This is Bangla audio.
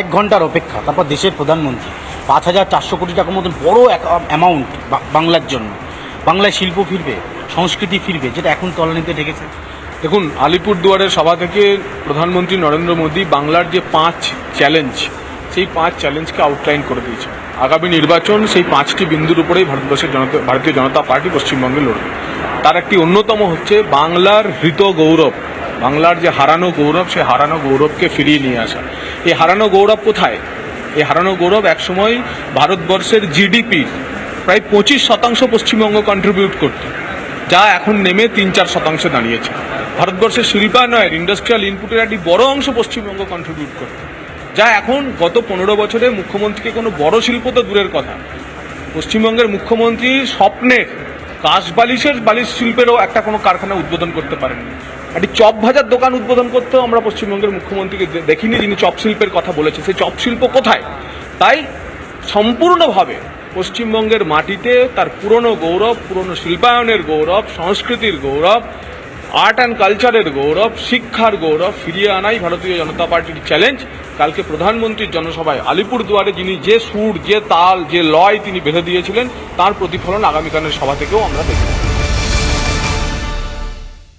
এক ঘন্টার অপেক্ষা, তারপর দেশের প্রধানমন্ত্রী ৫,৪০০ কোটি টাকার মতন বড় অ্যামাউন্ট বাংলার জন্য। বাংলায় শিল্প ফিরবে, সংস্কৃতি ফিরবে, যেটা এখন তলানিতে ঠেকেছে। দেখুন, আলিপুরদুয়ারের সভা থেকে প্রধানমন্ত্রী নরেন্দ্র মোদী বাংলার যে 5 চ্যালেঞ্জ, সেই 5 চ্যালেঞ্জকে আউটলাইন করে দিয়েছে। আগামী নির্বাচন সেই 5টি বিন্দুর উপরেই ভারতীয় জনতা পার্টি পশ্চিমবঙ্গে লড়বে। তার একটি অন্যতম হচ্ছে বাংলার হৃত গৌরব, বাংলার যে হারানো গৌরব, সেই হারানো গৌরবকে ফিরিয়ে নিয়ে আসা। এই হারানো গৌরব কোথায়? এই হারানো গৌরব একসময় ভারতবর্ষের জিডিপির প্রায় 25% পশ্চিমবঙ্গ কন্ট্রিবিউট করত, যা এখন নেমে 3-4% দাঁড়িয়েছে। ভারতবর্ষের শিল্পায়নের ইন্ডাস্ট্রিয়াল ইনপুটের একটি বড় অংশ পশ্চিমবঙ্গ কন্ট্রিবিউট করত, যা এখন গত 15 বছরে মুখ্যমন্ত্রীকে কোনো বড় শিল্প তো দূরের কথা, পশ্চিমবঙ্গের মুখ্যমন্ত্রীর স্বপ্নের বালিশ শিল্পেরও একটা কোনো কারখানা উদ্বোধন করতে পারেননি। একটি চপ ভাজার দোকান উদ্বোধন করতেও আমরা পশ্চিমবঙ্গের মুখ্যমন্ত্রীকে দেখিনি, যিনি চপ শিল্পের কথা বলেছে। সেই চপ শিল্প কোথায়? তাই সম্পূর্ণভাবে পশ্চিমবঙ্গের মাটিতে তার পুরনো গৌরব, পুরনো শিল্পায়নের গৌরব, সংস্কৃতির গৌরব, আর্ট অ্যান্ড কালচারের গৌরব, শিক্ষার গৌরব ফিরিয়ে আনাই ভারতীয় জনতা পার্টির চ্যালেঞ্জ। কালকে প্রধানমন্ত্রীর জনসভায় আলিপুরদুয়ারে যিনি যে সুর, যে তাল, যে লয় তিনি বেঁধে দিয়েছিলেন, তার প্রতিফলন আগামীকালের সভা থেকেও আমরা দেখব।